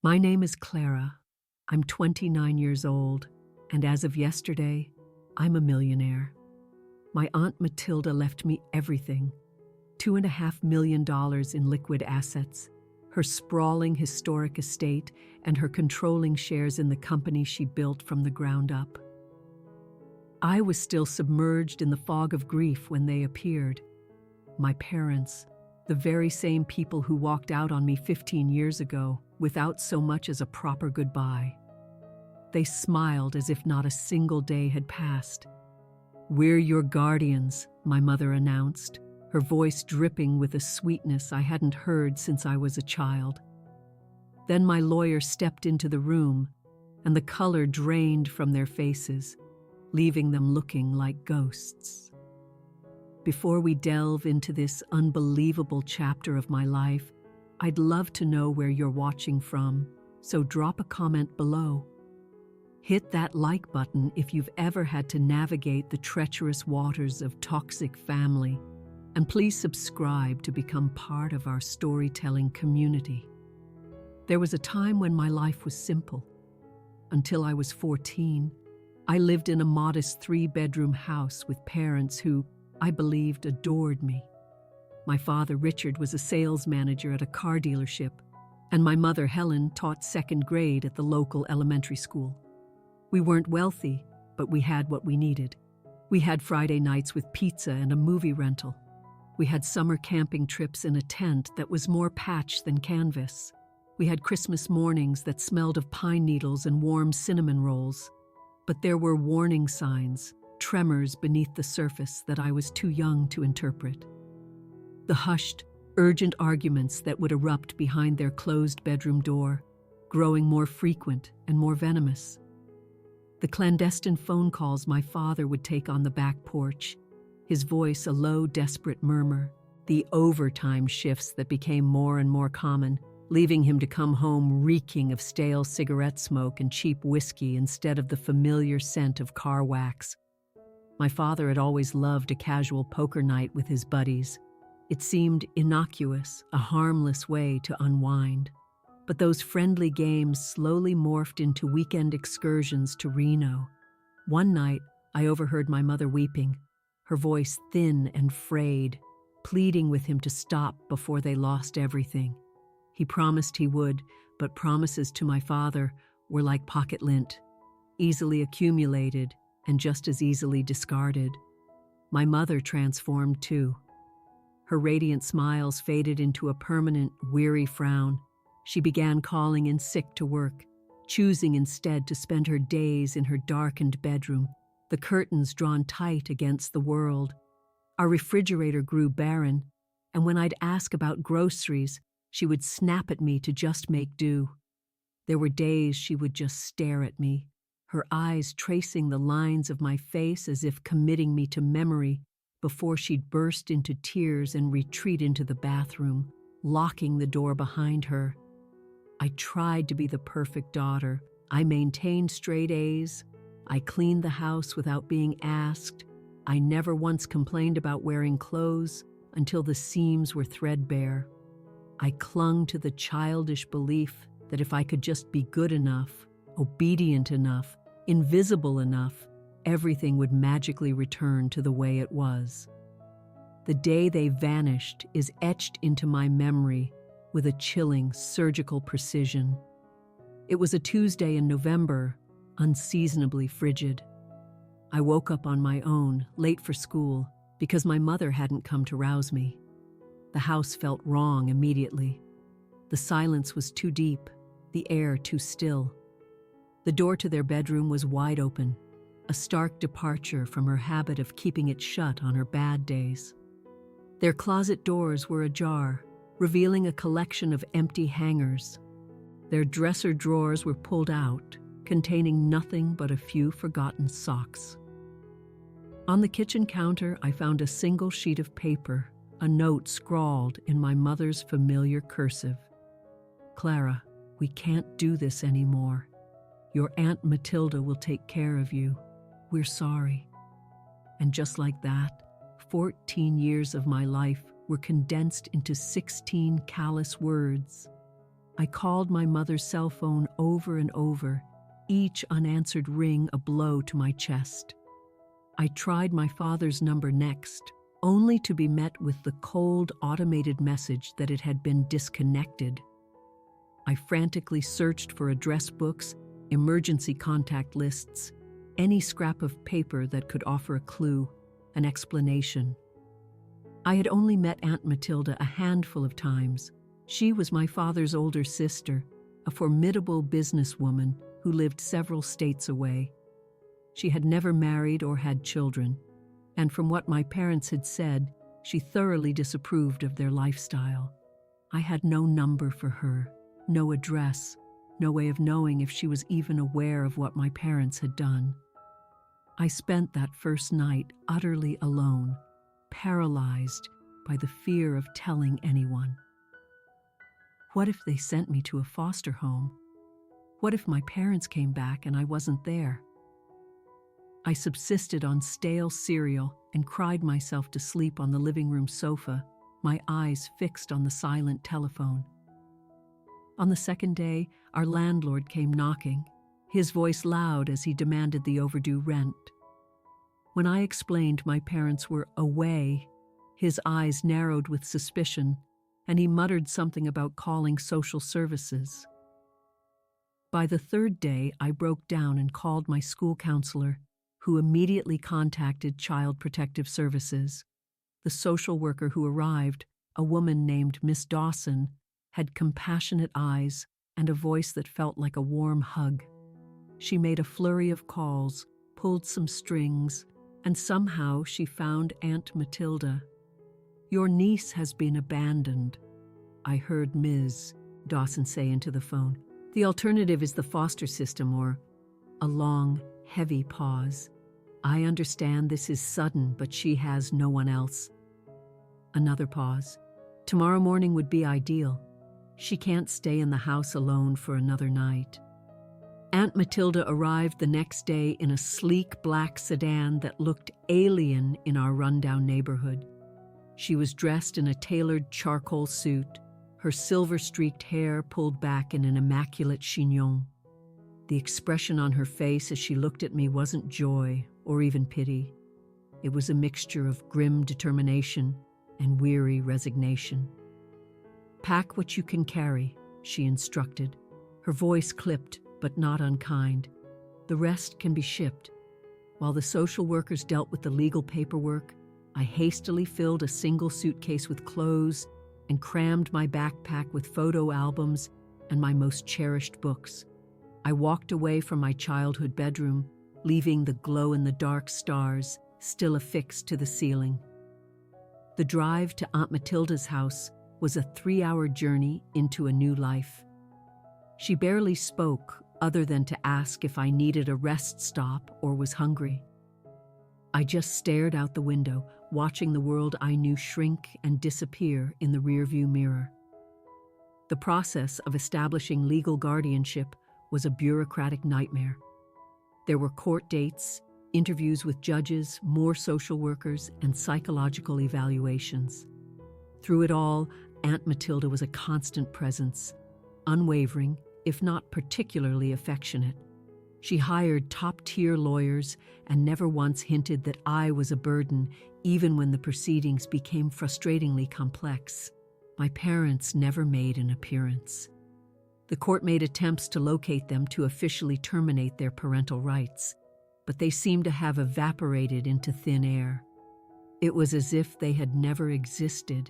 My name is Clara. I'm 29 years old, and as of yesterday, I'm a millionaire. My Aunt Matilda left me everything: $2.5 million in liquid assets, her sprawling historic estate, and her controlling shares in the company she built from the ground up. I was still submerged in the fog of grief when they appeared. My parents, the very same people who walked out on me 15 years ago without so much as a proper goodbye. They smiled as if not a single day had passed. "We're your guardians," my mother announced, her voice dripping with a sweetness I hadn't heard since I was a child. Then my lawyer stepped into the room, and the color drained from their faces, leaving them looking like ghosts. Before we delve into this unbelievable chapter of my life, I'd love to know where you're watching from, so drop a comment below. Hit that like button if you've ever had to navigate the treacherous waters of toxic family, and please subscribe to become part of our storytelling community. There was a time when my life was simple. Until I was 14, I lived in a modest 3-bedroom house with parents who, I believed, adored me. My father, Richard, was a sales manager at a car dealership, and my mother, Helen, taught 2nd grade at the local elementary school. We weren't wealthy, but we had what we needed. We had Friday nights with pizza and a movie rental. We had summer camping trips in a tent that was more patch than canvas. We had Christmas mornings that smelled of pine needles and warm cinnamon rolls. But there were warning signs, tremors beneath the surface that I was too young to interpret. The hushed, urgent arguments that would erupt behind their closed bedroom door, growing more frequent and more venomous. The clandestine phone calls my father would take on the back porch, his voice a low, desperate murmur, the overtime shifts that became more and more common, leaving him to come home reeking of stale cigarette smoke and cheap whiskey instead of the familiar scent of car wax. My father had always loved a casual poker night with his buddies. It seemed innocuous, a harmless way to unwind. But those friendly games slowly morphed into weekend excursions to Reno. One night, I overheard my mother weeping, her voice thin and frayed, pleading with him to stop before they lost everything. He promised he would, but promises to my father were like pocket lint, easily accumulated and just as easily discarded. My mother transformed too. Her radiant smiles faded into a permanent, weary frown. She began calling in sick to work, choosing instead to spend her days in her darkened bedroom, the curtains drawn tight against the world. Our refrigerator grew barren, and when I'd ask about groceries, she would snap at me to just make do. There were days she would just stare at me, her eyes tracing the lines of my face as if committing me to memory, before she'd burst into tears and retreat into the bathroom, locking the door behind her. I tried to be the perfect daughter. I maintained straight A's. I cleaned the house without being asked. I never once complained about wearing clothes until the seams were threadbare. I clung to the childish belief that if I could just be good enough, obedient enough, invisible enough, everything would magically return to the way it was. The day they vanished is etched into my memory with a chilling, surgical precision. It was a Tuesday in November, unseasonably frigid. I woke up on my own, late for school, because my mother hadn't come to rouse me. The house felt wrong immediately. The silence was too deep, the air too still. The door to their bedroom was wide open, a stark departure from her habit of keeping it shut on her bad days. Their closet doors were ajar, revealing a collection of empty hangers. Their dresser drawers were pulled out, containing nothing but a few forgotten socks. On the kitchen counter, I found a single sheet of paper, a note scrawled in my mother's familiar cursive. "Clara, we can't do this anymore. Your Aunt Matilda will take care of you. We're sorry." And just like that, 14 years of my life were condensed into 16 callous words. I called my mother's cell phone over and over, each unanswered ring a blow to my chest. I tried my father's number next, only to be met with the cold, automated message that it had been disconnected. I frantically searched for address books, emergency contact lists, any scrap of paper that could offer a clue, an explanation. I had only met Aunt Matilda a handful of times. She was my father's older sister, a formidable businesswoman who lived several states away. She had never married or had children, and from what my parents had said, she thoroughly disapproved of their lifestyle. I had no number for her, no address, no way of knowing if she was even aware of what my parents had done. I spent that first night utterly alone, paralyzed by the fear of telling anyone. What if they sent me to a foster home? What if my parents came back and I wasn't there? I subsisted on stale cereal and cried myself to sleep on the living room sofa, my eyes fixed on the silent telephone. On the second day, our landlord came knocking, his voice loud as he demanded the overdue rent. When I explained my parents were away, his eyes narrowed with suspicion, and he muttered something about calling social services. By the third day, I broke down and called my school counselor, who immediately contacted Child Protective Services. The social worker who arrived, a woman named Miss Dawson, had compassionate eyes and a voice that felt like a warm hug. She made a flurry of calls, pulled some strings, and somehow she found Aunt Matilda. "Your niece has been abandoned," I heard Ms. Dawson say into the phone. "The alternative is the foster system," or a long, heavy pause. "I understand this is sudden, but she has no one else." Another pause. "Tomorrow morning would be ideal. She can't stay in the house alone for another night." Aunt Matilda arrived the next day in a sleek black sedan that looked alien in our rundown neighborhood. She was dressed in a tailored charcoal suit, her silver-streaked hair pulled back in an immaculate chignon. The expression on her face as she looked at me wasn't joy or even pity. It was a mixture of grim determination and weary resignation. "Pack what you can carry," she instructed, her voice clipped but not unkind. "The rest can be shipped." While the social workers dealt with the legal paperwork, I hastily filled a single suitcase with clothes and crammed my backpack with photo albums and my most cherished books. I walked away from my childhood bedroom, leaving the glow-in-the-dark stars still affixed to the ceiling. The drive to Aunt Matilda's house was a 3-hour journey into a new life. She barely spoke other than to ask if I needed a rest stop or was hungry. I just stared out the window, watching the world I knew shrink and disappear in the rearview mirror. The process of establishing legal guardianship was a bureaucratic nightmare. There were court dates, interviews with judges, more social workers, and psychological evaluations. Through it all, Aunt Matilda was a constant presence, unwavering, if not particularly affectionate. She hired top-tier lawyers and never once hinted that I was a burden, even when the proceedings became frustratingly complex. My parents never made an appearance. The court made attempts to locate them to officially terminate their parental rights, but they seemed to have evaporated into thin air. It was as if they had never existed.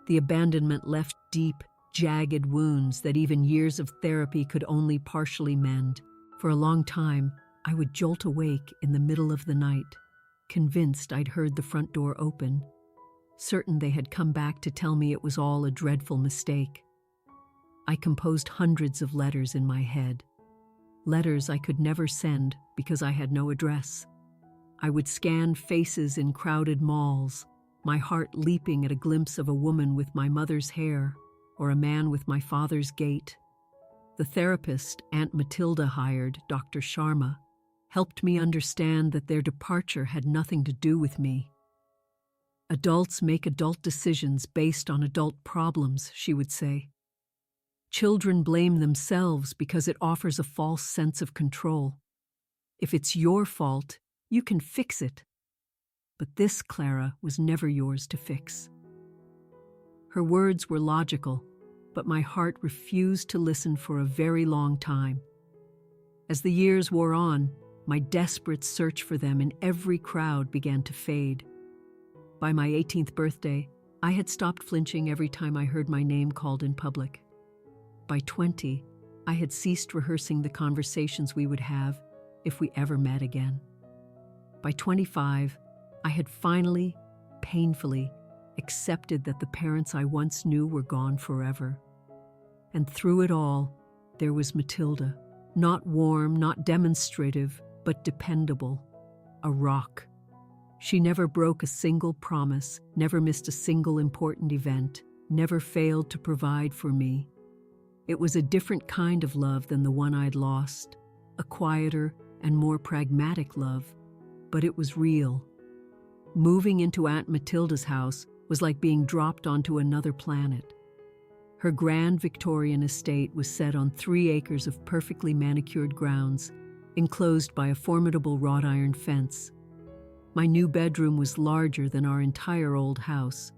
The abandonment left deep, jagged wounds that even years of therapy could only partially mend. For a long time, I would jolt awake in the middle of the night, convinced I'd heard the front door open, certain they had come back to tell me it was all a dreadful mistake. I composed hundreds of letters in my head, letters I could never send because I had no address. I would scan faces in crowded malls, my heart leaping at a glimpse of a woman with my mother's hair or a man with my father's gait. The therapist Aunt Matilda hired, Dr. Sharma, helped me understand that their departure had nothing to do with me. "Adults make adult decisions based on adult problems," she would say. Children blame themselves because it offers a false sense of control. If it's your fault, you can fix it. But this, Clara, was never yours to fix. Her words were logical, but my heart refused to listen for a very long time. As the years wore on, my desperate search for them in every crowd began to fade. By my 18th birthday, I had stopped flinching every time I heard my name called in public. By 20, I had ceased rehearsing the conversations we would have if we ever met again. By 25, I had finally, painfully, accepted that the parents I once knew were gone forever. And through it all, there was Matilda, not warm, not demonstrative, but dependable, a rock. She never broke a single promise, never missed a single important event, never failed to provide for me. It was a different kind of love than the one I'd lost, a quieter and more pragmatic love, but it was real. Moving into Aunt Matilda's house was like being dropped onto another planet. Her grand Victorian estate was set on 3 acres of perfectly manicured grounds, enclosed by a formidable wrought iron fence. My new bedroom was larger than our entire old house,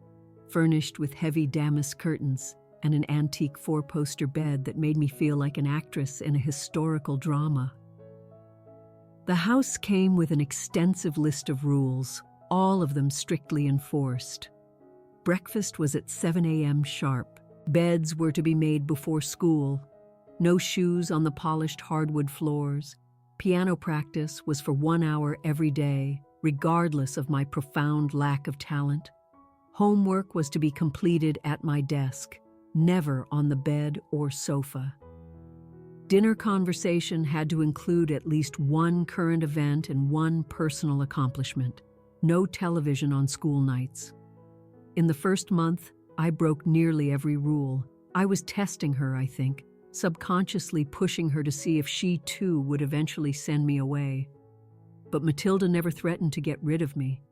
furnished with heavy damask curtains and an antique 4-poster bed that made me feel like an actress in a historical drama. The house came with an extensive list of rules, all of them strictly enforced. Breakfast was at 7 a.m. sharp. Beds were to be made before school. No shoes on the polished hardwood floors. Piano practice was for 1 hour every day, regardless of my profound lack of talent. Homework was to be completed at my desk, never on the bed or sofa. Dinner conversation had to include at least 1 current event and 1 personal accomplishment. No television on school nights. In the first month, I broke nearly every rule. I was testing her, I think, subconsciously pushing her to see if she too would eventually send me away. But Matilda never threatened to get rid of me.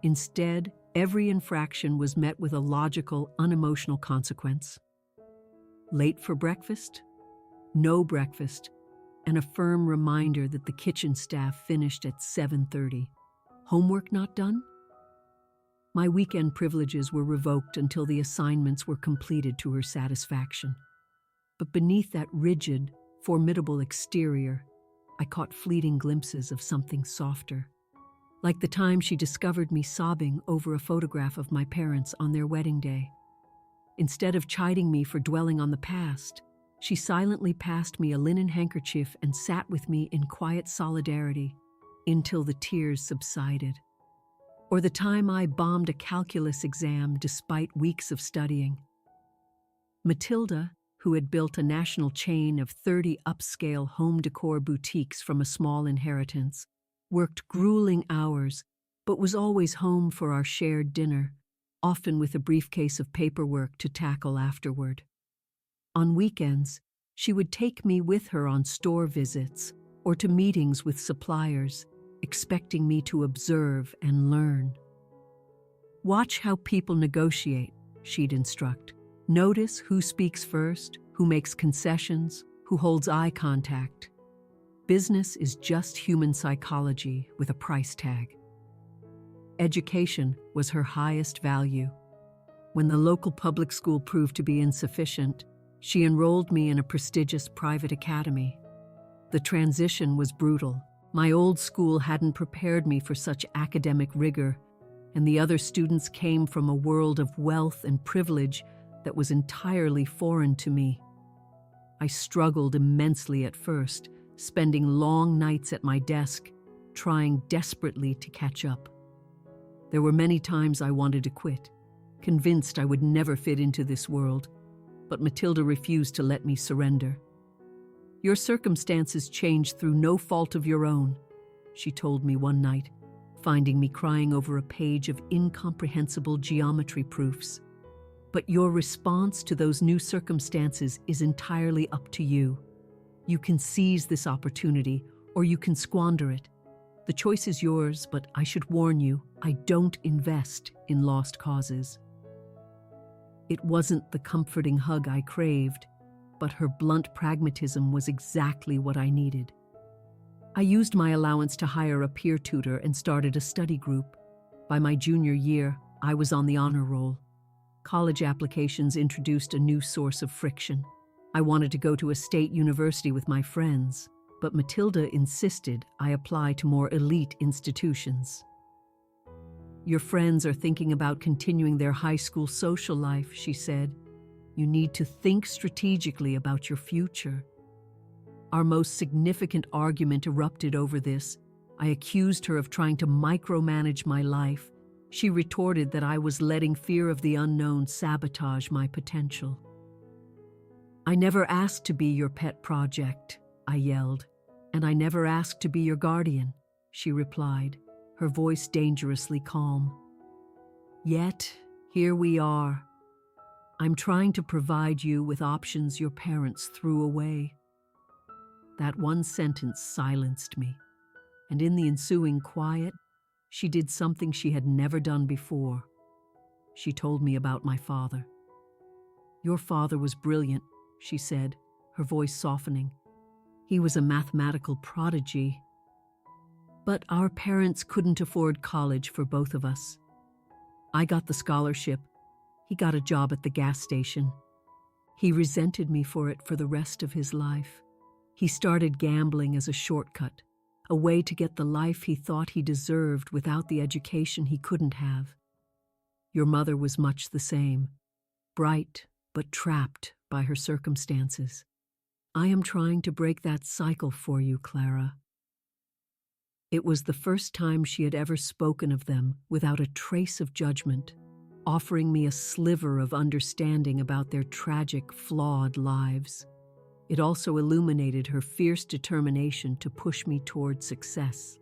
Instead, every infraction was met with a logical, unemotional consequence. Late for breakfast? No breakfast, and a firm reminder that the kitchen staff finished at 7:30. Homework not done? My weekend privileges were revoked until the assignments were completed to her satisfaction. But beneath that rigid, formidable exterior, I caught fleeting glimpses of something softer. Like the time she discovered me sobbing over a photograph of my parents on their wedding day. Instead of chiding me for dwelling on the past, she silently passed me a linen handkerchief and sat with me in quiet solidarity until the tears subsided. Or the time I bombed a calculus exam despite weeks of studying. Matilda, who had built a national chain of 30 upscale home decor boutiques from a small inheritance, worked grueling hours, but was always home for our shared dinner, often with a briefcase of paperwork to tackle afterward. On weekends, she would take me with her on store visits or to meetings with suppliers, expecting me to observe and learn. Watch how people negotiate, she'd instruct. Notice who speaks first, who makes concessions, who holds eye contact. Business is just human psychology with a price tag. Education was her highest value. When the local public school proved to be insufficient, she enrolled me in a prestigious private academy. The transition was brutal. My old school hadn't prepared me for such academic rigor, and the other students came from a world of wealth and privilege that was entirely foreign to me. I struggled immensely at first, spending long nights at my desk, trying desperately to catch up. There were many times I wanted to quit, convinced I would never fit into this world, but Matilda refused to let me surrender. "Your circumstances changed through no fault of your own," she told me one night, finding me crying over a page of incomprehensible geometry proofs. "But your response to those new circumstances is entirely up to you. You can seize this opportunity, or you can squander it. The choice is yours, but I should warn you, I don't invest in lost causes." It wasn't the comforting hug I craved. but her blunt pragmatism was exactly what I needed. I used my allowance to hire a peer tutor and started a study group. By my junior year, I was on the honor roll. College applications introduced a new source of friction. I wanted to go to a state university with my friends, but Matilda insisted I apply to more elite institutions. "Your friends are thinking about continuing their high school social life," she said. "You need to think strategically about your future." Our most significant argument erupted over this. I accused her of trying to micromanage my life. She retorted that I was letting fear of the unknown sabotage my potential. "I never asked to be your pet project," I yelled. "And I never asked to be your guardian," she replied, her voice dangerously calm. "Yet, here we are. I'm trying to provide you with options your parents threw away." That one sentence silenced me, and in the ensuing quiet, she did something she had never done before. She told me about my father. "Your father was brilliant," she said, her voice softening. "He was a mathematical prodigy. But our parents couldn't afford college for both of us. I got the scholarship. He got a job at the gas station. He resented me for it for the rest of his life. He started gambling as a shortcut, a way to get the life he thought he deserved without the education he couldn't have. Your mother was much the same, bright but trapped by her circumstances. I am trying to break that cycle for you, Clara." It was the first time she had ever spoken of them without a trace of judgment, offering me a sliver of understanding about their tragic, flawed lives. It also illuminated her fierce determination to push me toward success.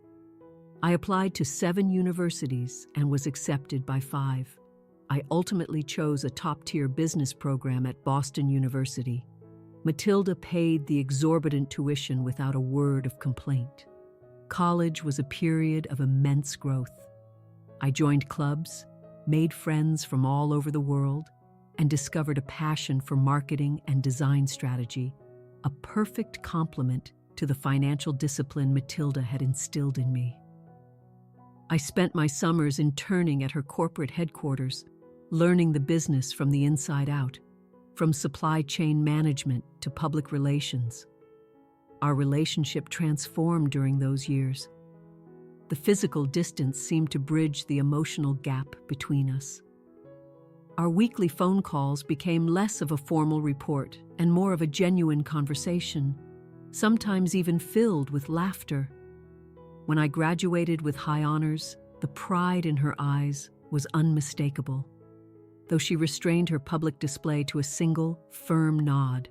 I applied to 7 universities and was accepted by 5. I ultimately chose a top-tier business program at Boston University. Matilda paid the exorbitant tuition without a word of complaint. College was a period of immense growth. I joined clubs, made friends from all over the world, and discovered a passion for marketing and design strategy, a perfect complement to the financial discipline Matilda had instilled in me. I spent my summers interning at her corporate headquarters, learning the business from the inside out, from supply chain management to public relations. Our relationship transformed during those years. The physical distance seemed to bridge the emotional gap between us. Our weekly phone calls became less of a formal report and more of a genuine conversation, sometimes even filled with laughter. When I graduated with high honors, the pride in her eyes was unmistakable, though she restrained her public display to a single, firm nod.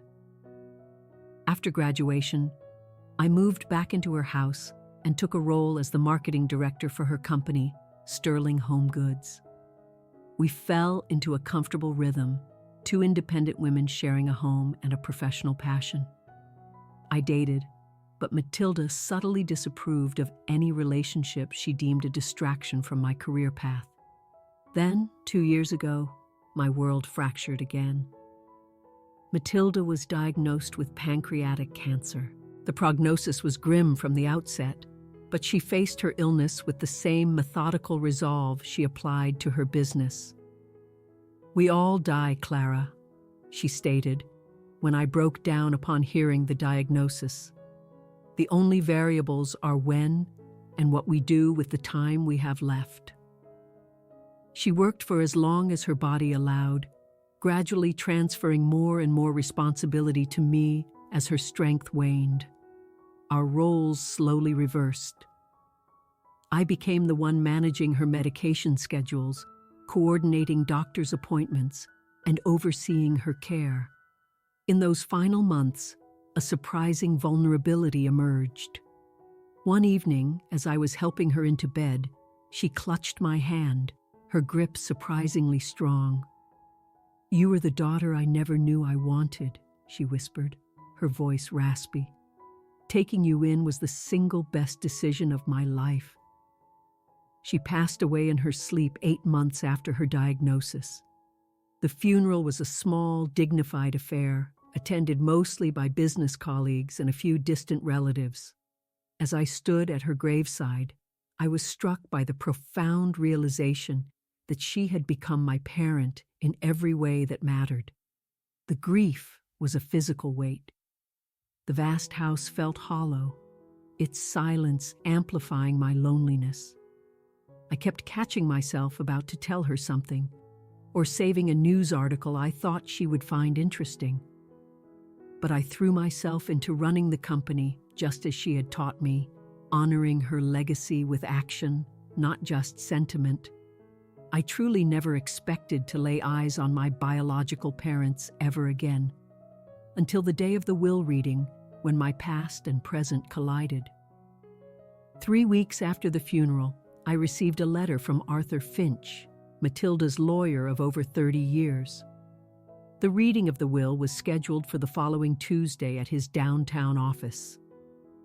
After graduation, I moved back into her house and took a role as the marketing director for her company, Sterling Home Goods. We fell into a comfortable rhythm, 2 independent women sharing a home and a professional passion. I dated, but Matilda subtly disapproved of any relationship she deemed a distraction from my career path. Then, 2 years ago, my world fractured again. Matilda was diagnosed with pancreatic cancer. The prognosis was grim from the outset, but she faced her illness with the same methodical resolve she applied to her business. "We all die, Clara," she stated, when I broke down upon hearing the diagnosis. "The only variables are when and what we do with the time we have left." She worked for as long as her body allowed, gradually transferring more and more responsibility to me as her strength waned. Our roles slowly reversed. I became the one managing her medication schedules, coordinating doctor's appointments, and overseeing her care. In those final months, a surprising vulnerability emerged. One evening, as I was helping her into bed, she clutched my hand, her grip surprisingly strong. "You were the daughter I never knew I wanted," she whispered, her voice raspy. "Taking you in was the single best decision of my life." She passed away in her sleep 8 months after her diagnosis. The funeral was a small, dignified affair, attended mostly by business colleagues and a few distant relatives. As I stood at her graveside, I was struck by the profound realization that she had become my parent in every way that mattered. The grief was a physical weight. The vast house felt hollow, its silence amplifying my loneliness. I kept catching myself about to tell her something, or saving a news article I thought she would find interesting. But I threw myself into running the company just as she had taught me, honoring her legacy with action, not just sentiment. I truly never expected to lay eyes on my biological parents ever again, until the day of the will reading, when my past and present collided. 3 weeks after the funeral, I received a letter from Arthur Finch, Matilda's lawyer of over 30 years. The reading of the will was scheduled for the following Tuesday at his downtown office.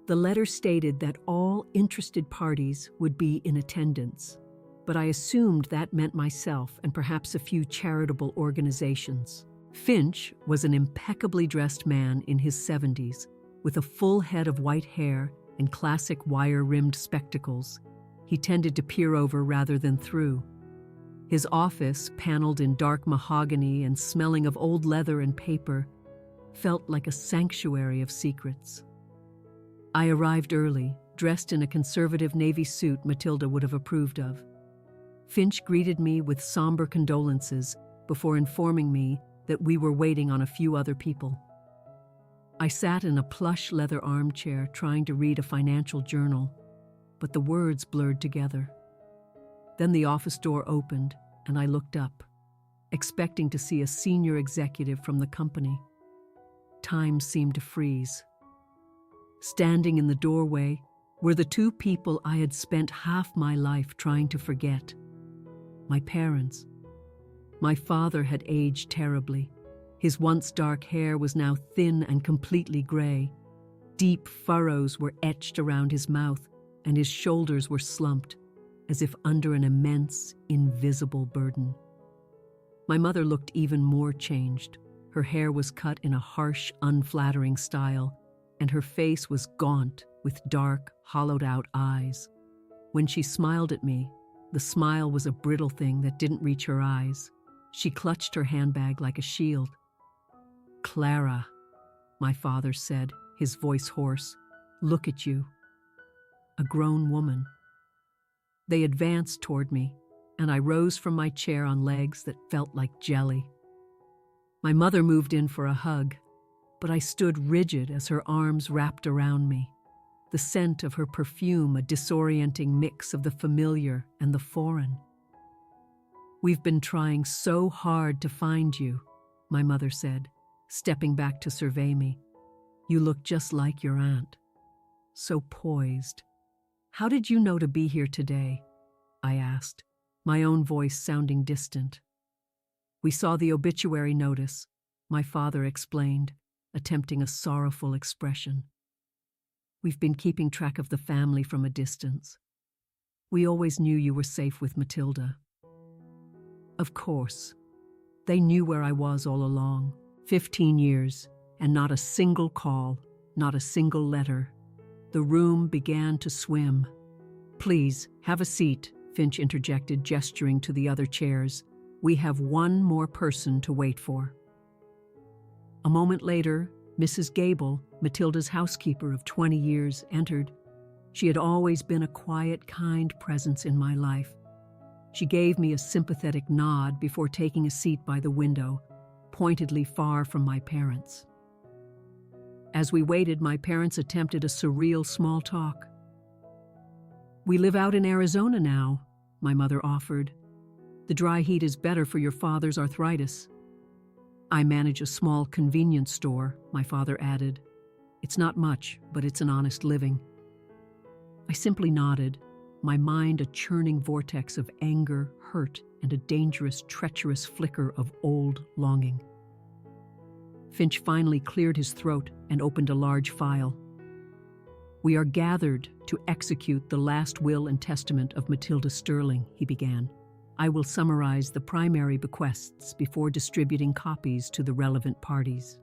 The letter stated that all interested parties would be in attendance, but I assumed that meant myself and perhaps a few charitable organizations. Finch was an impeccably dressed man in his 70s, with a full head of white hair and classic wire-rimmed spectacles. He tended to peer over rather than through. His office, paneled in dark mahogany and smelling of old leather and paper, felt like a sanctuary of secrets. I arrived early, dressed in a conservative navy suit Matilda would have approved of. Finch greeted me with somber condolences before informing me that we were waiting on a few other people. I sat in a plush leather armchair trying to read a financial journal, but the words blurred together. Then the office door opened, and I looked up, expecting to see a senior executive from the company. Time seemed to freeze. Standing in the doorway were the two people I had spent half my life trying to forget. My parents. My father had aged terribly. His once dark hair was now thin and completely gray. Deep furrows were etched around his mouth, and his shoulders were slumped, as if under an immense, invisible burden. My mother looked even more changed. Her hair was cut in a harsh, unflattering style, and her face was gaunt with dark, hollowed-out eyes. When she smiled at me, the smile was a brittle thing that didn't reach her eyes. She clutched her handbag like a shield. "Clara," my father said, his voice hoarse, "look at you." A grown woman. They advanced toward me, and I rose from my chair on legs that felt like jelly. My mother moved in for a hug, but I stood rigid as her arms wrapped around me, the scent of her perfume a disorienting mix of the familiar and the foreign. "We've been trying so hard to find you," my mother said, stepping back to survey me. "You look just like your aunt. So poised." "How did you know to be here today?" I asked, my own voice sounding distant. "We saw the obituary notice," my father explained, attempting a sorrowful expression. "We've been keeping track of the family from a distance. We always knew you were safe with Matilda." Of course. They knew where I was all along. 15 years, and not a single call, not a single letter. The room began to swim. "Please, have a seat," Finch interjected, gesturing to the other chairs. "We have one more person to wait for." A moment later, Mrs. Gable, Matilda's housekeeper of 20 years, entered. She had always been a quiet, kind presence in my life. She gave me a sympathetic nod before taking a seat by the window, pointedly far from my parents. As we waited, my parents attempted a surreal small talk. "We live out in Arizona now," my mother offered. "The dry heat is better for your father's arthritis." "I manage a small convenience store," my father added. "It's not much, but it's an honest living." I simply nodded, my mind a churning vortex of anger, hurt, and a dangerous, treacherous flicker of old longing. Finch finally cleared his throat and opened a large file. "We are gathered to execute the last will and testament of Matilda Sterling," he began. "I will summarize the primary bequests before distributing copies to the relevant parties."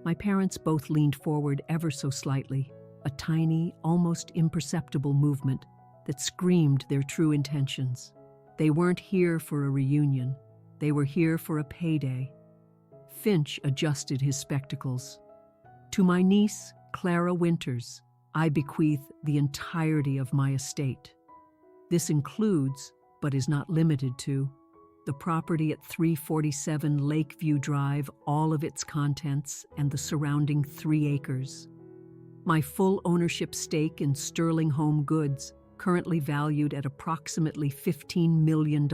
My parents both leaned forward ever so slightly, a tiny, almost imperceptible movement that screamed their true intentions. They weren't here for a reunion. They were here for a payday. Finch adjusted his spectacles. To my niece, Clara Winters, I bequeath the entirety of my estate. This includes, but is not limited to, the property at 347 Lakeview Drive, all of its contents, and the surrounding 3 acres. My full ownership stake in Sterling Home Goods, currently valued at approximately $15 million.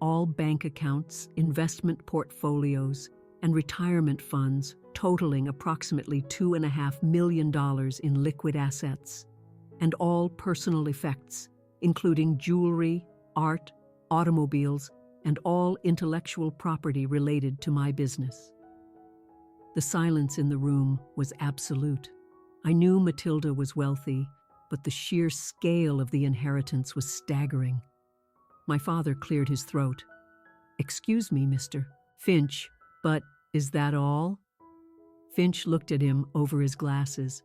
All bank accounts, investment portfolios, and retirement funds totaling approximately $2.5 million in liquid assets, and all personal effects, including jewelry, art, automobiles, and all intellectual property related to my business. The silence in the room was absolute. I knew Matilda was wealthy, but the sheer scale of the inheritance was staggering. My father cleared his throat. "Excuse me, Mr. Finch, but is that all?" Finch looked at him over his glasses.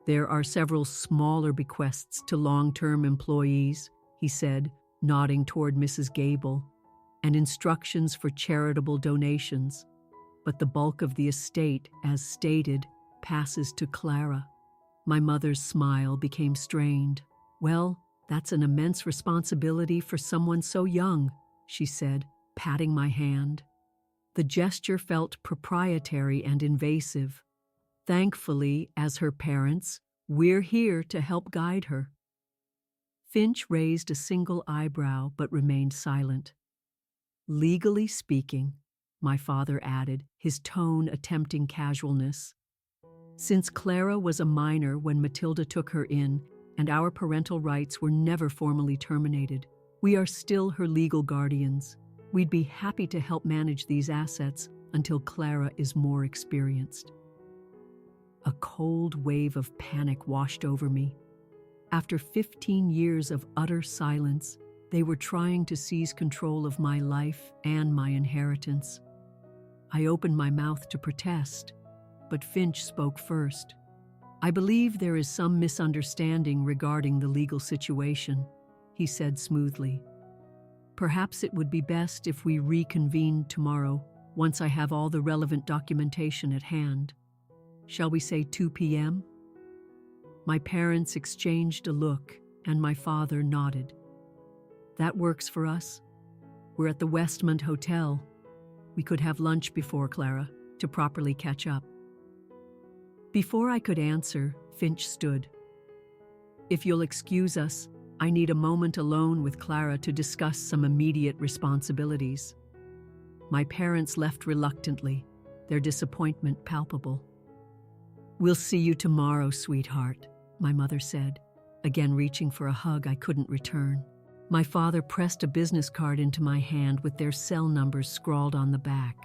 "There are several smaller bequests to long-term employees," he said, nodding toward Mrs. Gable, "and instructions for charitable donations. But the bulk of the estate, as stated, passes to Clara." My mother's smile became strained. "Well, that's an immense responsibility for someone so young," she said, patting my hand. The gesture felt proprietary and invasive. Thankfully, as her parents, we're here to help guide her. Finch raised a single eyebrow but remained silent. "Legally speaking," my father added, his tone attempting casualness, "since Clara was a minor when Matilda took her in, and our parental rights were never formally terminated, we are still her legal guardians. We'd be happy to help manage these assets until Clara is more experienced." A cold wave of panic washed over me. After 15 years of utter silence, they were trying to seize control of my life and my inheritance. I opened my mouth to protest, but Finch spoke first. "I believe there is some misunderstanding regarding the legal situation," he said smoothly. "Perhaps it would be best if we reconvene tomorrow, once I have all the relevant documentation at hand. Shall we say 2 p.m.? My parents exchanged a look, and my father nodded. "That works for us. We're at the Westmont Hotel. We could have lunch before, Clara, to properly catch up." Before I could answer, Finch stood. "If you'll excuse us, I need a moment alone with Clara to discuss some immediate responsibilities." My parents left reluctantly, their disappointment palpable. "We'll see you tomorrow, sweetheart," my mother said, again reaching for a hug I couldn't return. My father pressed a business card into my hand with their cell numbers scrawled on the back.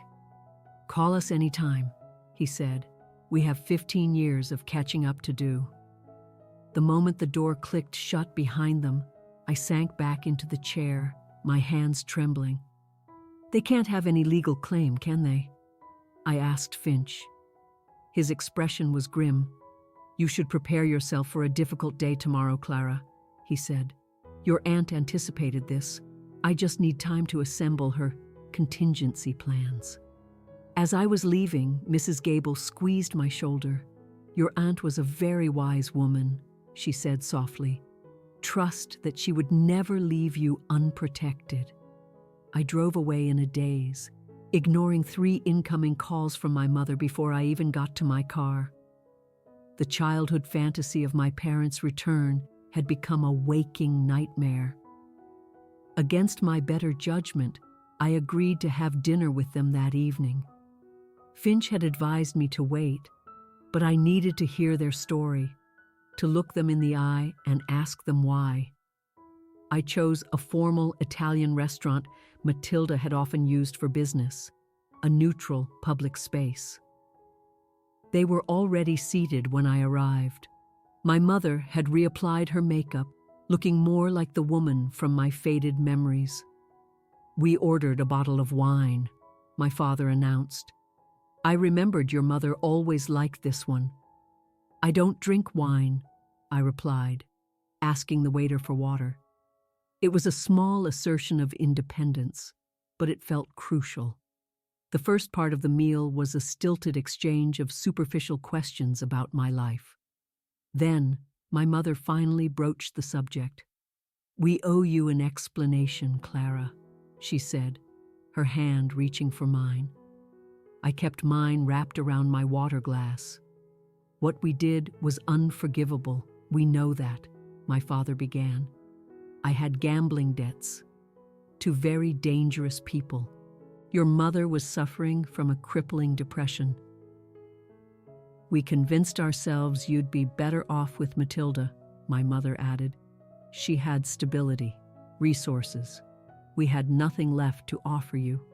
"Call us anytime," he said. "We have 15 years of catching up to do." The moment the door clicked shut behind them, I sank back into the chair, my hands trembling. "They can't have any legal claim, can they?" I asked Finch. His expression was grim. "You should prepare yourself for a difficult day tomorrow, Clara," he said. "Your aunt anticipated this. I just need time to assemble her contingency plans." As I was leaving, Mrs. Gable squeezed my shoulder. "Your aunt was a very wise woman," she said softly. "Trust that she would never leave you unprotected." I drove away in a daze, ignoring 3 incoming calls from my mother before I even got to my car. The childhood fantasy of my parents' return had become a waking nightmare. Against my better judgment, I agreed to have dinner with them that evening. Finch had advised me to wait, but I needed to hear their story, to look them in the eye and ask them why. I chose a formal Italian restaurant Matilda had often used for business, a neutral public space. They were already seated when I arrived. My mother had reapplied her makeup, looking more like the woman from my faded memories. "We ordered a bottle of wine," my father announced. I remembered your mother always liked this one. I don't drink wine, I replied, asking the waiter for water. It was a small assertion of independence, but it felt crucial. The first part of the meal was a stilted exchange of superficial questions about my life. Then, my mother finally broached the subject. "We owe you an explanation, Clara," she said, her hand reaching for mine. I kept mine wrapped around my water glass. "What we did was unforgivable. We know that," my father began. "I had gambling debts to very dangerous people. Your mother was suffering from a crippling depression. We convinced ourselves you'd be better off with Matilda," my mother added. "She had stability, resources. We had nothing left to offer you."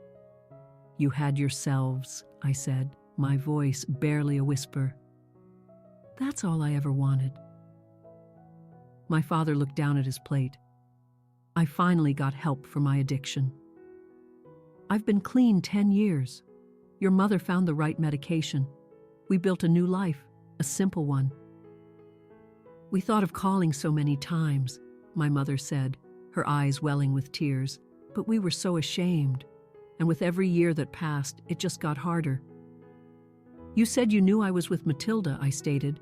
"You had yourselves," I said, my voice barely a whisper. "That's all I ever wanted." My father looked down at his plate. "I finally got help for my addiction. I've been clean 10 years. Your mother found the right medication. We built a new life, a simple one." "We thought of calling so many times," my mother said, her eyes welling with tears, "but we were so ashamed. And with every year that passed, it just got harder." "You said you knew I was with Matilda," I stated.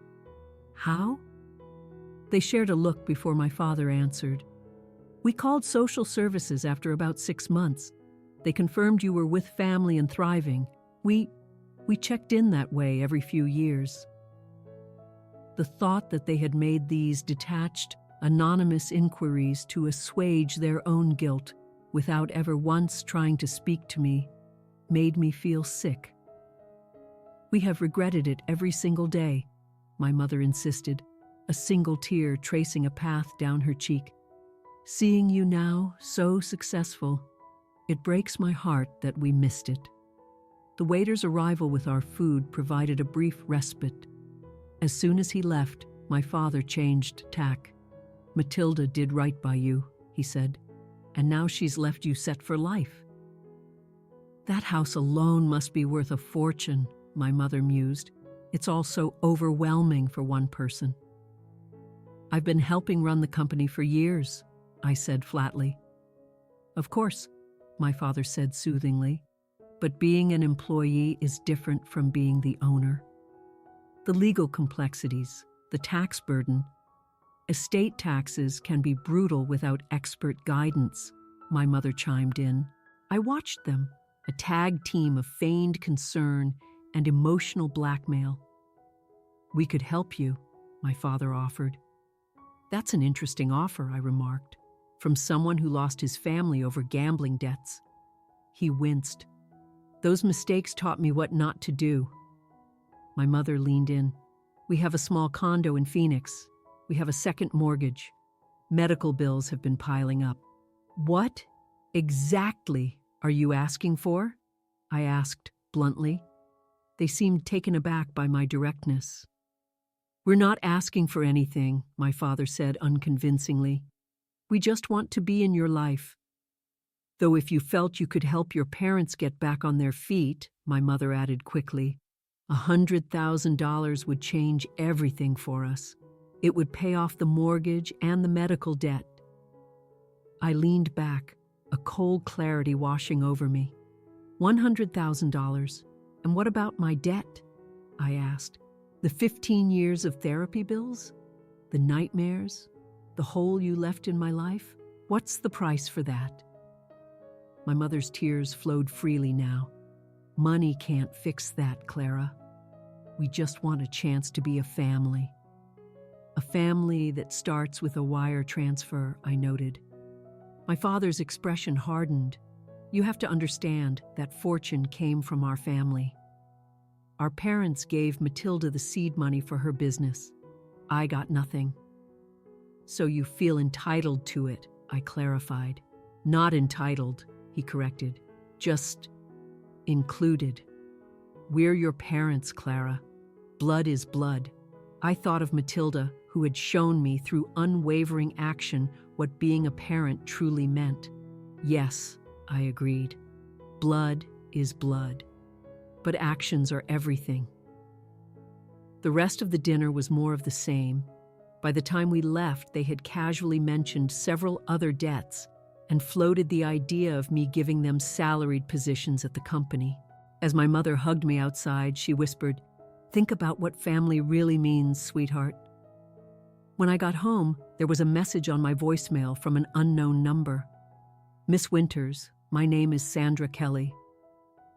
"How?" They shared a look before my father answered. "We called social services after about 6 months. They confirmed you were with family and thriving. We checked in that way every few years." The thought that they had made these detached, anonymous inquiries to assuage their own guilt without ever once trying to speak to me made me feel sick. "We have regretted it every single day," my mother insisted, a single tear tracing a path down her cheek. "Seeing you now, so successful, it breaks my heart that we missed it." The waiter's arrival with our food provided a brief respite. As soon as he left, my father changed tack. "Matilda did right by you," he said, "and now she's left you set for life." "That house alone must be worth a fortune," my mother mused. "It's all so overwhelming for one person." "I've been helping run the company for years," I said flatly. "Of course," my father said soothingly, "but being an employee is different from being the owner. The legal complexities, the tax burden, estate taxes can be brutal without expert guidance," my mother chimed in. I watched them, a tag team of feigned concern and emotional blackmail. "We could help you," my father offered. "That's an interesting offer," I remarked, "from someone who lost his family over gambling debts." He winced. "Those mistakes taught me what not to do." My mother leaned in. "We have a small condo in Phoenix. We have a second mortgage. Medical bills have been piling up." "What exactly are you asking for?" I asked bluntly. They seemed taken aback by my directness. "We're not asking for anything," my father said unconvincingly. "We just want to be in your life. Though if you felt you could help your parents get back on their feet," my mother added quickly, $100,000 would change everything for us. It would pay off the mortgage and the medical debt." I leaned back, a cold clarity washing over me. $100,000? And what about my debt? I asked. The 15 years of therapy bills? The nightmares? The hole you left in my life? What's the price for that? My mother's tears flowed freely now. "Money can't fix that, Clara. We just want a chance to be a family." "A family that starts with a wire transfer," I noted. My father's expression hardened. "You have to understand that fortune came from our family. Our parents gave Matilda the seed money for her business. I got nothing." "So you feel entitled to it," I clarified. "Not entitled," he corrected. "Just included. We're your parents, Clara. Blood is blood." I thought of Matilda, who had shown me through unwavering action what being a parent truly meant. "Yes," I agreed. "Blood is blood." but actions are everything. The rest of the dinner was more of the same. By the time we left, they had casually mentioned several other debts and floated the idea of me giving them salaried positions at the company. As my mother hugged me outside, she whispered, "Think about what family really means, sweetheart." When I got home, there was a message on my voicemail from an unknown number. "Miss Winters, my name is Sandra Kelly.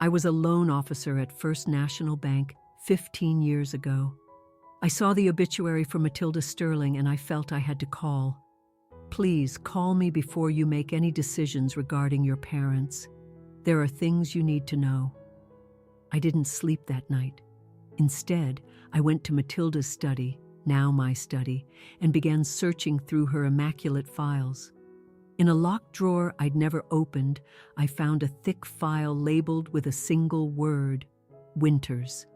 I was a loan officer at First National Bank 15 years ago. I saw the obituary for Matilda Sterling and I felt I had to call. Please call me before you make any decisions regarding your parents. There are things you need to know." I didn't sleep that night. Instead, I went to Matilda's study, now my study, and began searching through her immaculate files. In a locked drawer I'd never opened, I found a thick file labeled with a single word, Winters.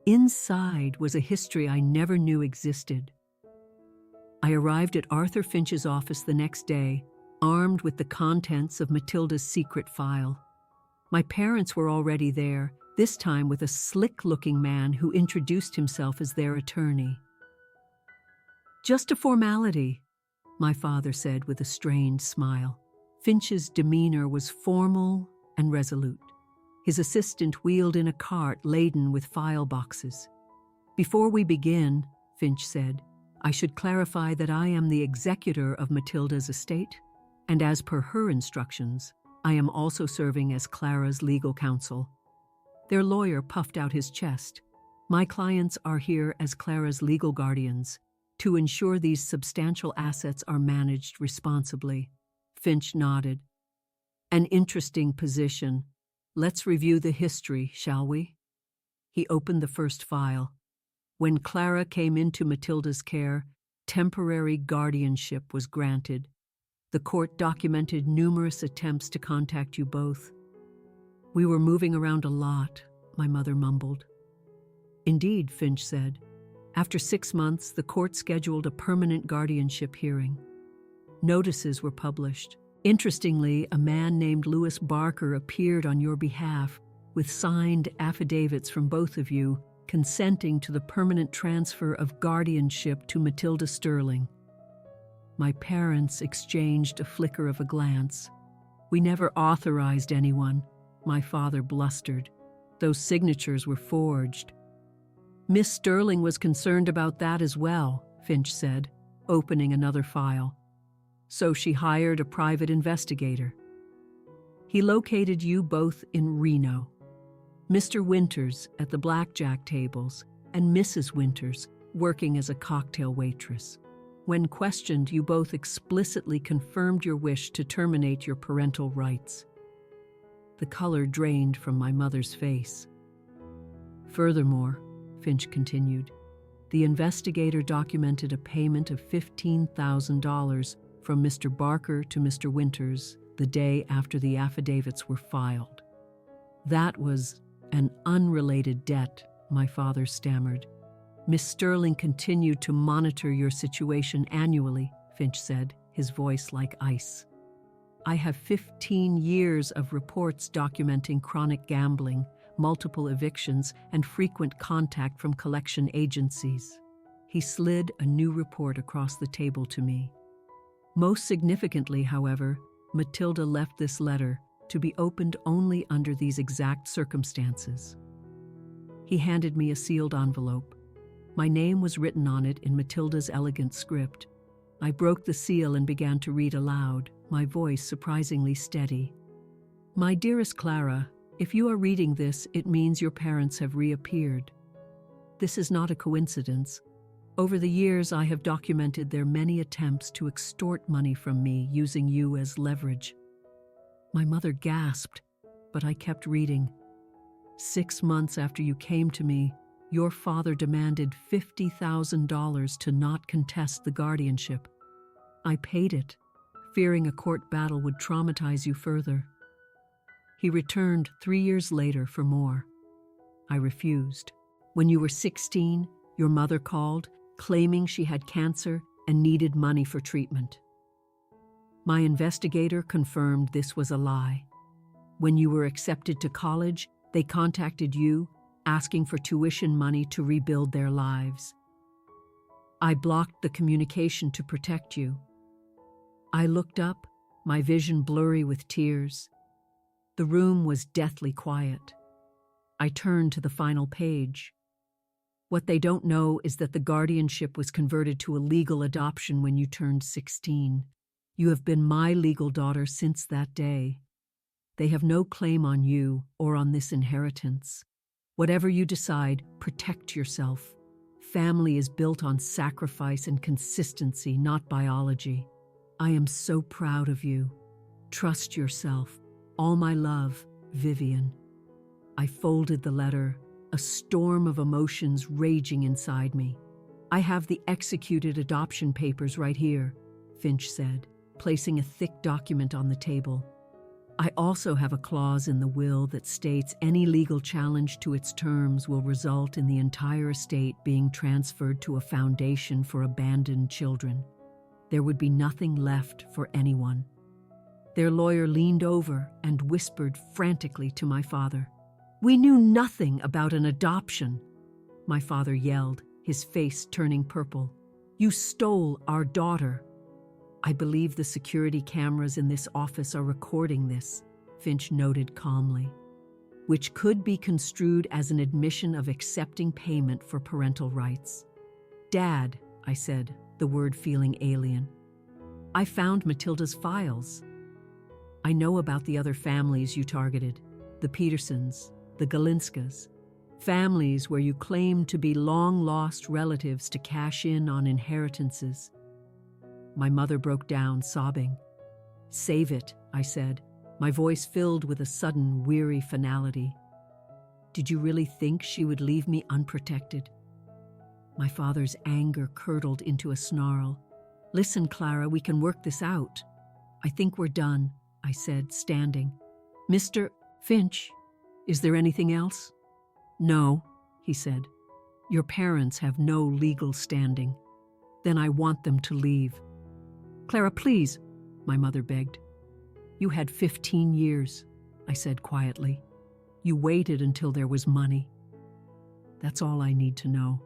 Inside was a history I never knew existed. I arrived at Arthur Finch's office the next day, armed with the contents of Matilda's secret file. My parents were already there, this time with a slick-looking man who introduced himself as their attorney. "Just a formality," my father said with a strained smile. Finch's demeanor was formal and resolute. His assistant wheeled in a cart laden with file boxes. "Before we begin," Finch said, "I should clarify that I am the executor of Matilda's estate, and as per her instructions, I am also serving as Clara's legal counsel." Their lawyer puffed out his chest. "My clients are here as Clara's legal guardians, to ensure these substantial assets are managed responsibly." Finch nodded. "An interesting position. Let's review the history, shall we?" He opened the first file. "When Clara came into Matilda's care, temporary guardianship was granted. The court documented numerous attempts to contact you both. We were moving around a lot," my mother mumbled. "Indeed," Finch said. "After 6 months, the court scheduled a permanent guardianship hearing. Notices were published. Interestingly, a man named Louis Barker appeared on your behalf with signed affidavits from both of you consenting to the permanent transfer of guardianship to Matilda Sterling." My parents exchanged a flicker of a glance. "We never authorized anyone," my father blustered. "Those signatures were forged." "Miss Sterling was concerned about that as well," Finch said, opening another file. "So she hired a private investigator. He located you both in Reno. Mr. Winters at the blackjack tables and Mrs. Winters working as a cocktail waitress. When questioned, you both explicitly confirmed your wish to terminate your parental rights." The color drained from my mother's face. "Furthermore," Finch continued, "the investigator documented a payment of $15,000 from Mr. Barker to Mr. Winters the day after the affidavits were filed. That was an unrelated debt," my father stammered. "Miss Sterling continued to monitor your situation annually," Finch said, his voice like ice. "I have 15 years of reports documenting chronic gambling, multiple evictions, and frequent contact from collection agencies." He slid a new report across the table to me. "Most significantly, however, Matilda left this letter to be opened only under these exact circumstances." He handed me a sealed envelope. My name was written on it in Matilda's elegant script. I broke the seal and began to read aloud, my voice surprisingly steady. "My dearest Clara, if you are reading this, it means your parents have reappeared. This is not a coincidence. Over the years, I have documented their many attempts to extort money from me using you as leverage." My mother gasped, but I kept reading. "6 months after you came to me, your father demanded $50,000 to not contest the guardianship. I paid it, fearing a court battle would traumatize you further. He returned 3 years later for more. I refused. When you were 16, your mother called, claiming she had cancer and needed money for treatment. My investigator confirmed this was a lie. When you were accepted to college, They contacted you, asking for tuition money to rebuild their lives. I blocked the communication to protect you. I looked up, my vision blurry with tears. The room was deathly quiet. I turned to the final page. What they don't know is that the guardianship was converted to a legal adoption when you turned 16. You have been my legal daughter since that day. They have no claim on you or on this inheritance. Whatever you decide, protect yourself. Family is built on sacrifice and consistency, not biology. I am so proud of you. Trust yourself. All my love, Vivian. I folded the letter, a storm of emotions raging inside me. I have the executed adoption papers right here, Finch said, placing a thick document on the table. I also have a clause in the will that states any legal challenge to its terms will result in the entire estate being transferred to a foundation for abandoned children. There would be nothing left for anyone. Their lawyer leaned over and whispered frantically to my father. "We knew nothing about an adoption," my father yelled, his face turning purple. "You stole our daughter." "I believe the security cameras in this office are recording this," Finch noted calmly, "which could be construed as an admission of accepting payment for parental rights." "Dad," I said, the word feeling alien. "I found Matilda's files. I know about the other families you targeted, the Petersons, the Galinskas, families where you claimed to be long-lost relatives to cash in on inheritances." My mother broke down, sobbing. "Save it," I said, my voice filled with a sudden, weary finality. "Did you really think she would leave me unprotected?" My father's anger curdled into a snarl. "Listen, Clara, we can work this out." "I think we're done," I said, standing. "Mr. Finch, is there anything else?" "No," he said. "Your parents have no legal standing. Then I want them to leave." "Clara, please," my mother begged. "You had 15 years, I said quietly. "You waited until there was money. That's all I need to know."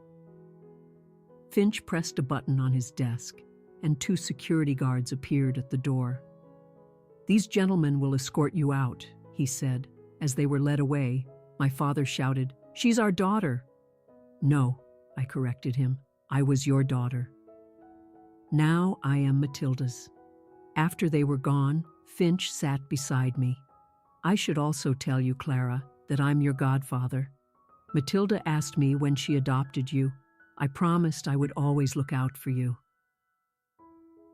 Finch pressed a button on his desk, and 2 security guards appeared at the door. "These gentlemen will escort you out," he said. As they were led away, my father shouted, "She's our daughter." "No," I corrected him. "I was your daughter. Now I am Matilda's." After they were gone, Finch sat beside me. "I should also tell you, Clara, that I'm your godfather. Matilda asked me when she adopted you. I promised I would always look out for you."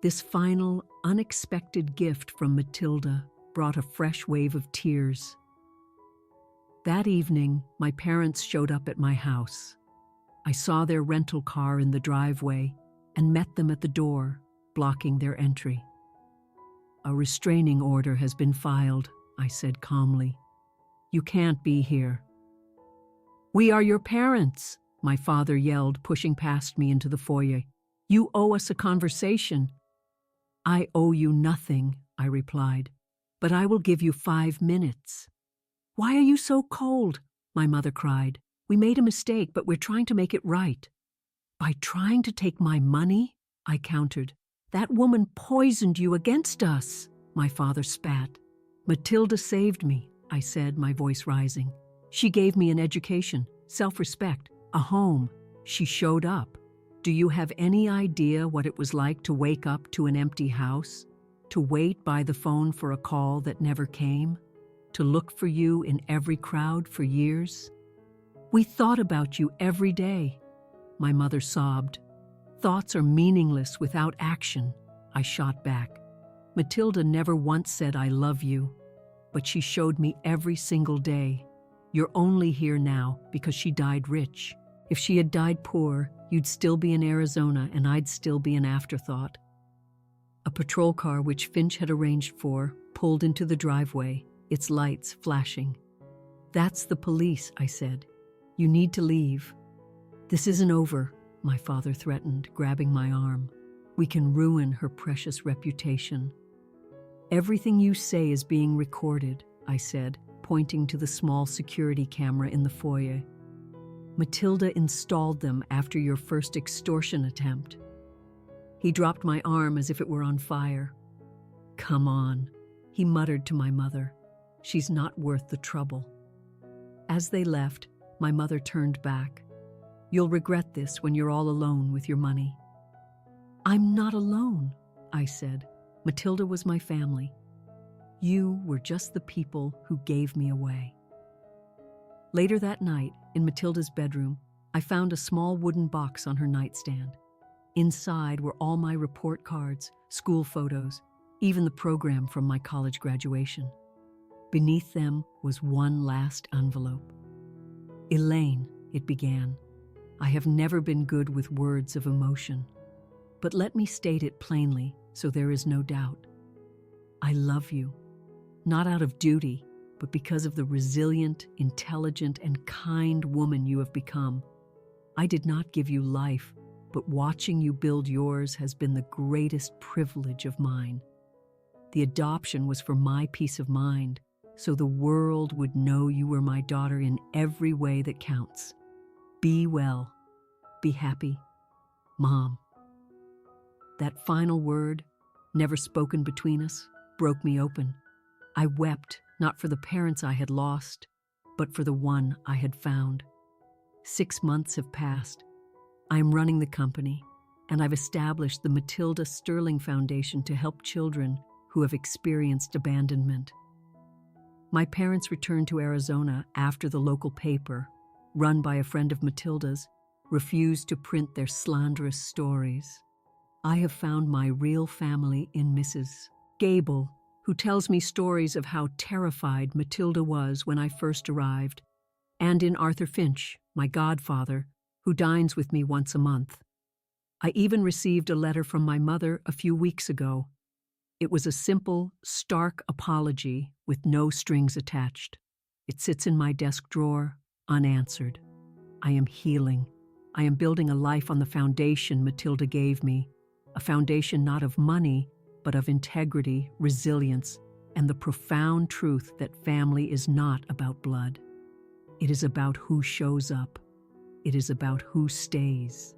This final, unexpected gift from Matilda brought a fresh wave of tears. That evening, my parents showed up at my house. I saw their rental car in the driveway and met them at the door, blocking their entry. "A restraining order has been filed," I said calmly. "You can't be here." "We are your parents," my father yelled, pushing past me into the foyer. "You owe us a conversation." "I owe you nothing," I replied, "but I will give you 5 minutes." "Why are you so cold?" my mother cried. "We made a mistake, but we're trying to make it right." "By trying to take my money?" I countered. "That woman poisoned you against us," my father spat. "Matilda saved me," I said, my voice rising. "She gave me an education, self-respect, a home. She showed up. Do you have any idea what it was like to wake up to an empty house? To wait by the phone for a call that never came? To look for you in every crowd for years? We thought about you every day." My mother sobbed. "Thoughts are meaningless without action," I shot back. "Matilda never once said I love you, but she showed me every single day. You're only here now because she died rich. If she had died poor, you'd still be in Arizona and I'd still be an afterthought." A patrol car, which Finch had arranged for, pulled into the driveway, its lights flashing. "That's the police," I said. "You need to leave." "This isn't over," my father threatened, grabbing my arm. "We can ruin her precious reputation." "Everything you say is being recorded," I said, pointing to the small security camera in the foyer. Matilda installed them after your first extortion attempt. He dropped my arm as if it were on fire. Come on, he muttered to my mother. She's not worth the trouble. As they left, my mother turned back. You'll regret this when you're all alone with your money. I'm not alone, I said. Matilda was my family. You were just the people who gave me away. Later that night, in Matilda's bedroom, I found a small wooden box on her nightstand. Inside were all my report cards, school photos, even the program from my college graduation. Beneath them was one last envelope. Elaine, it began, I have never been good with words of emotion, but let me state it plainly so there is no doubt. I love you, not out of duty, but because of the resilient, intelligent, and kind woman you have become. I did not give you life, but watching you build yours has been the greatest privilege of mine. The adoption was for my peace of mind, so the world would know you were my daughter in every way that counts. Be well. Be happy. Mom. That final word, never spoken between us, broke me open. I wept, not for the parents I had lost, but for the one I had found. 6 months have passed. I am running the company, and I've established the Matilda Sterling Foundation to help children who have experienced abandonment. My parents returned to Arizona after the local paper, run by a friend of Matilda's, refused to print their slanderous stories. I have found my real family in Mrs. Gable, who tells me stories of how terrified Matilda was when I first arrived, and in Arthur Finch, my godfather, who dines with me once a month. I even received a letter from my mother a few weeks ago. It was a simple, stark apology with no strings attached. It sits in my desk drawer, unanswered. I am healing. I am building a life on the foundation Matilda gave me, a foundation not of money, but of integrity, resilience, and the profound truth that family is not about blood. It is about who shows up. It is about who stays.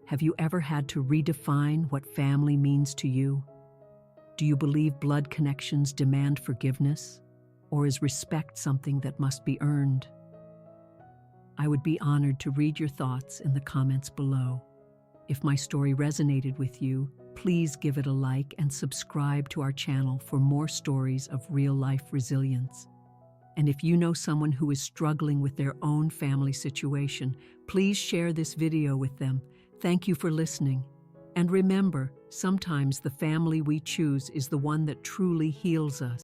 Have you ever had to redefine what family means to you? Do you believe blood connections demand forgiveness, or is respect something that must be earned? I would be honored to read your thoughts in the comments below. If my story resonated with you, please give it a like and subscribe to our channel for more stories of real-life resilience. And if you know someone who is struggling with their own family situation, please share this video with them. Thank you for listening. And remember, sometimes the family we choose is the one that truly heals us.